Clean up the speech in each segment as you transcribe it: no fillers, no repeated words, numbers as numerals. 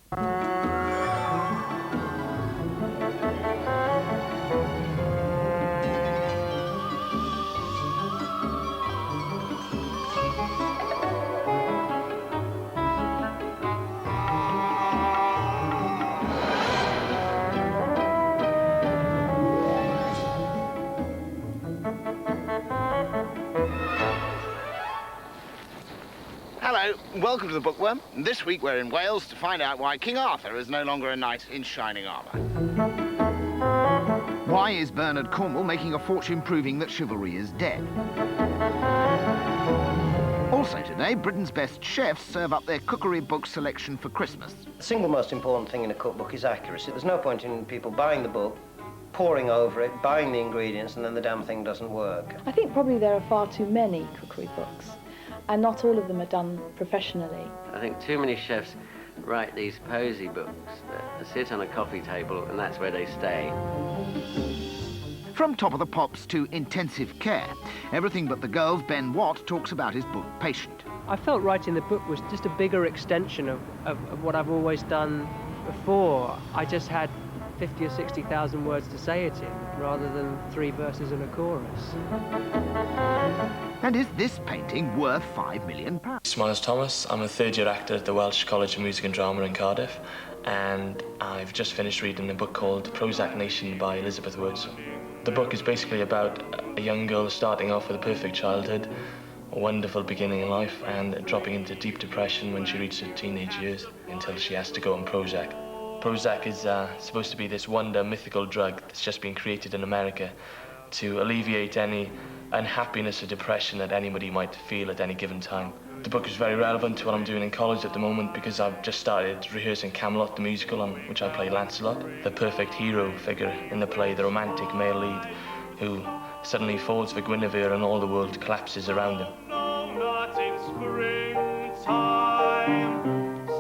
Hello, welcome to the Bookworm. This week we're in Wales to find out why King Arthur is no longer a knight in shining armour. Why is Bernard Cornwall making a fortune proving that chivalry is dead? Also today, Britain's best chefs serve up their cookery book selection for Christmas. The single most important thing in a cookbook is accuracy. There's no point in people buying the book, poring over it, buying the ingredients, and then the damn thing doesn't work. I think probably there are far too many cookery books, and not all of them are done professionally. I think too many chefs write these posy books that sit on a coffee table and that's where they stay. From Top of the Pops to Intensive Care, Everything But the Girls' Ben Watt talks about his book Patient. I felt writing the book was just a bigger extension of what I've always done before. I just had 50 or 60,000 words to say it in, rather than 3 verses and a chorus. And is this painting worth £5 million? My name's Thomas. I'm a third-year actor at the Welsh College of Music and Drama in Cardiff, and I've just finished reading a book called Prozac Nation by Elizabeth Woods. The book is basically about a young girl starting off with a perfect childhood, a wonderful beginning in life, and dropping into deep depression when she reaches her teenage years until she has to go on Prozac. Prozac is supposed to be this wonder mythical drug that's just been created in America to alleviate any unhappiness or depression that anybody might feel at any given time. The book is very relevant to what I'm doing in college at the moment because I've just started rehearsing Camelot the musical, on which I play Lancelot, the perfect hero figure in the play, the romantic male lead who suddenly falls for Guinevere and all the world collapses around him.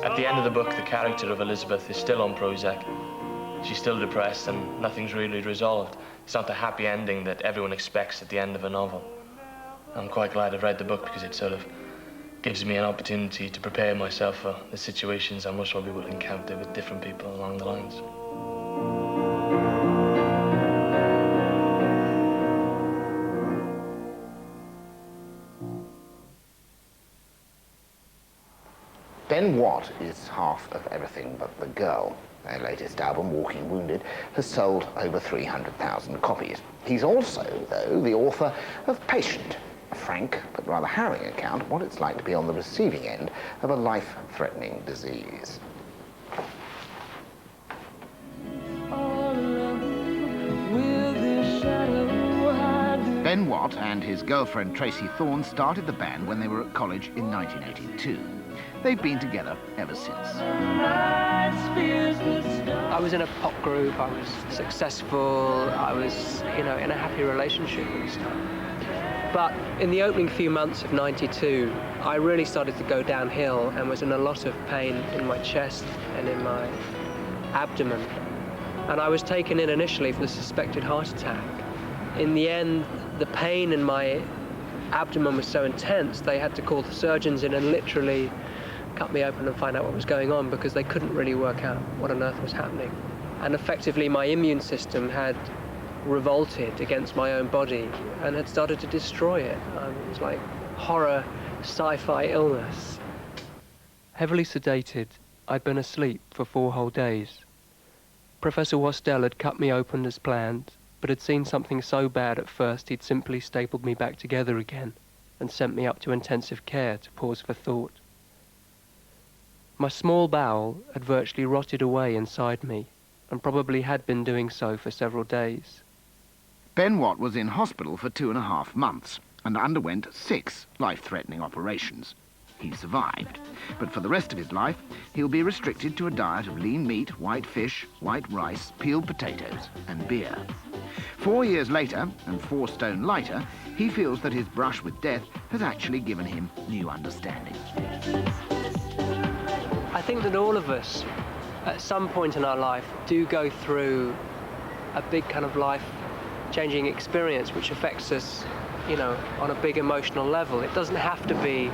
At the end of the book, the character of Elizabeth is still on Prozac. She's still depressed and nothing's really resolved. It's not the happy ending that everyone expects at the end of a novel. I'm quite glad I've read the book because it sort of gives me an opportunity to prepare myself for the situations I most probably will encounter with different people along the lines. Ben Watt is half of Everything But the Girl. Their latest album, Walking Wounded, has sold over 300,000 copies. He's also, though, the author of Patient, a frank but rather harrowing account of what it's like to be on the receiving end of a life-threatening disease. Ben Watt and his girlfriend Tracy Thorne started the band when they were at college in 1982. They've been together ever since. I was in a pop group, I was successful, I was, in a happy relationship and stuff. But in the opening few months of '92, I really started to go downhill and was in a lot of pain in my chest and in my abdomen. And I was taken in initially for the suspected heart attack. In the end, the pain in my abdomen was so intense, they had to call the surgeons in and literally cut me open and find out what was going on because they couldn't really work out what on earth was happening. And effectively, my immune system had revolted against my own body and had started to destroy it. It was like horror sci-fi illness. Heavily sedated, I'd been asleep for 4 whole days. Professor Wastel had cut me open as planned, but had seen something so bad at first he'd simply stapled me back together again and sent me up to intensive care to pause for thought. My small bowel had virtually rotted away inside me, and probably had been doing so for several days. Ben Watt was in hospital for 2.5 months and underwent 6 life-threatening operations. He survived, but for the rest of his life, he'll be restricted to a diet of lean meat, white fish, white rice, peeled potatoes, and beer. 4 years later, and 4 stone lighter, he feels that his brush with death has actually given him new understanding. I think that all of us, at some point in our life, do go through a big kind of life-changing experience which affects us, on a big emotional level. It doesn't have to be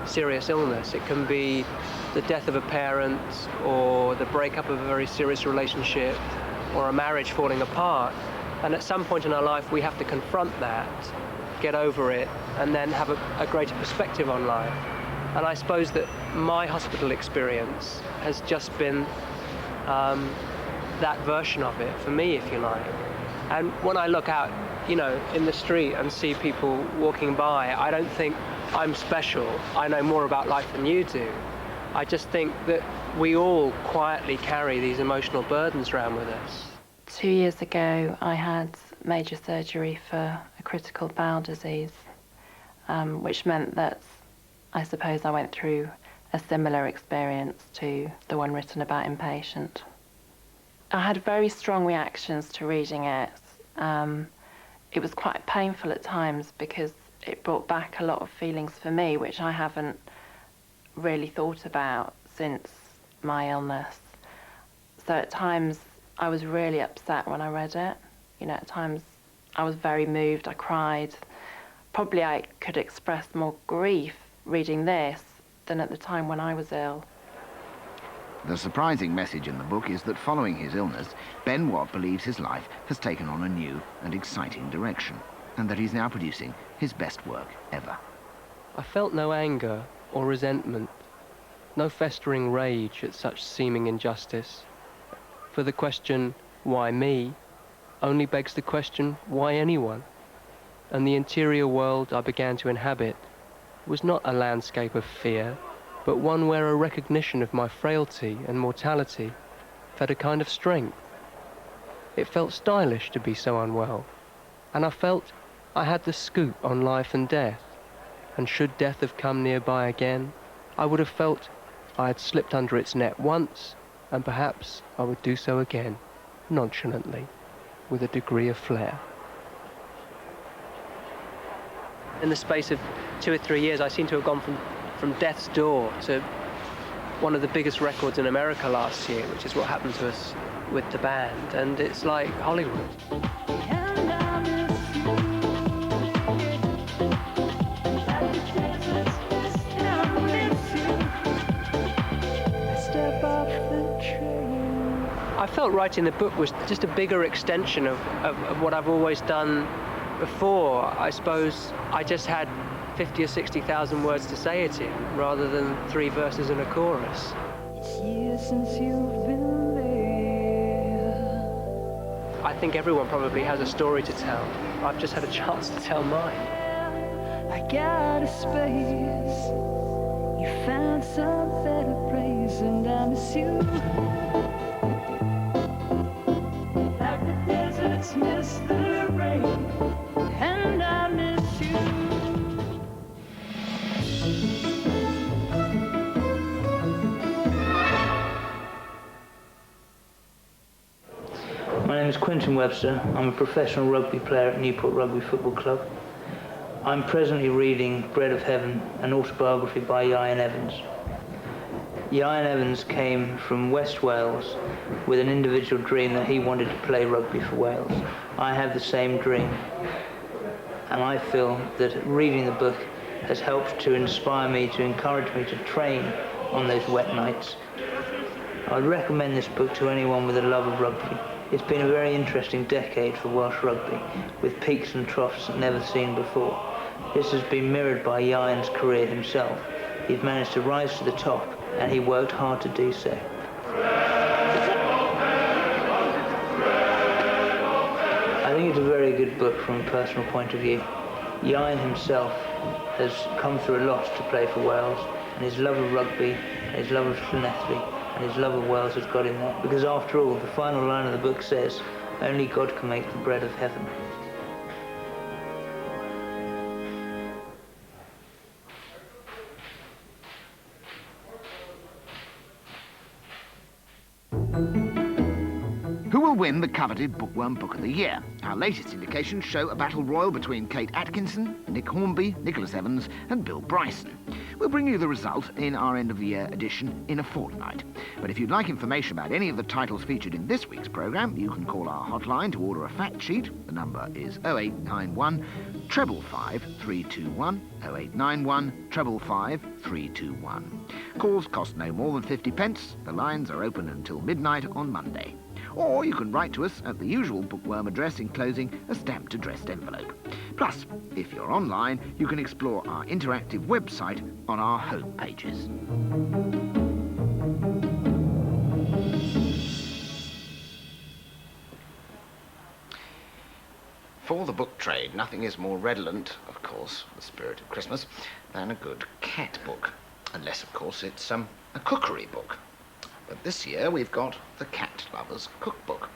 serious illness. It can be the death of a parent, or the breakup of a very serious relationship, or a marriage falling apart. And at some point in our life, we have to confront that, get over it, and then have a greater perspective on life. And I suppose that my hospital experience has just been that version of it, for me, if you like. And when I look out, you know, in the street and see people walking by, I don't think I'm special. I know more about life than you do. I just think that we all quietly carry these emotional burdens around with us. 2 years ago, I had major surgery for a critical bowel disease, which meant that I suppose I went through a similar experience to the one written about Impatient. I had very strong reactions to reading it. It was quite painful at times because it brought back a lot of feelings for me, which I haven't really thought about since my illness. So at times I was really upset when I read it. You know, at times I was very moved, I cried. Probably I could express more grief reading this than at the time when I was ill. The surprising message in the book is that following his illness, Ben Watt believes his life has taken on a new and exciting direction, and that he's now producing his best work ever. I felt no anger or resentment, no festering rage at such seeming injustice. For the question, why me, only begs the question, why anyone? And the interior world I began to inhabit was not a landscape of fear, but one where a recognition of my frailty and mortality fed a kind of strength. It felt stylish to be so unwell, and I felt I had the scoop on life and death, and should death have come nearby again, I would have felt I had slipped under its net once, and perhaps I would do so again, nonchalantly, with a degree of flair. In the space of 2 or 3 years, I seem to have gone from death's door to one of the biggest records in America last year, which is what happened to us with the band, and it's like Hollywood. I felt writing the book was just a bigger extension of what I've always done before. I suppose I just had 50 or 60,000 words to say it in, rather than 3 verses and a chorus. It's years since you've been there. I think everyone probably has a story to tell. I've just had a chance to tell mine. I got a space. You found some better place, and I miss you. Like the deserts miss the rain, and I miss you. My name is Quentin Webster. I'm a professional rugby player at Newport Rugby Football Club. I'm presently reading Bread of Heaven, an autobiography by Ian Evans. Ian Evans came from West Wales with an individual dream that he wanted to play rugby for Wales. I have the same dream, and I feel that reading the book has helped to inspire me, to encourage me to train on those wet nights. I would recommend this book to anyone with a love of rugby. It's been a very interesting decade for Welsh rugby, with peaks and troughs never seen before. This has been mirrored by Ian's career himself. He's managed to rise to the top, and he worked hard to do so. I think it's a very good book from a personal point of view. Ian himself has come through a lot to play for Wales, and his love of rugby, and his love of Llanelli, and his love of Wales has got him there. Because after all, the final line of the book says, only God can make the bread of heaven. Who will win the coveted Bookworm Book of the Year? Our latest indications show a battle royal between Kate Atkinson, Nick Hornby, Nicholas Evans and Bill Bryson. We'll bring you the result in our end-of-the-year edition in a fortnight. But if you'd like information about any of the titles featured in this week's programme, you can call our hotline to order a fact sheet. The number is 0891 555 321, 0891 555 321. Calls cost no more than 50 pence. The lines are open until midnight on Monday. Or you can write to us at the usual Bookworm address enclosing a stamped addressed envelope. Plus, if you're online, you can explore our interactive website on our home pages. For the book trade, nothing is more redolent, of course, the spirit of Christmas, than a good cat book. Unless, of course, it's a cookery book. But this year we've got the Cat Lover's Cookbook.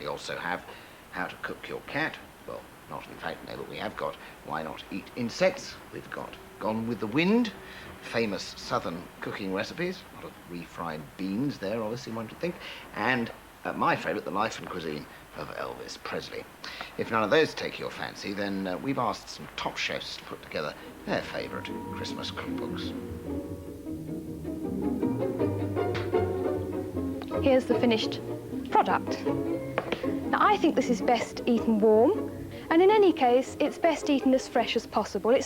We also have How to Cook Your Cat. Well, not in fact, no, but we have got Why Not Eat Insects. We've got Gone with the Wind, famous southern cooking recipes. A lot of refried beans there, obviously, one would think. And my favourite, The Life and Cuisine of Elvis Presley. If none of those take your fancy, then we've asked some top chefs to put together their favourite Christmas cookbooks. Here's the finished product. Now, I think this is best eaten warm, and in any case, it's best eaten as fresh as possible. It's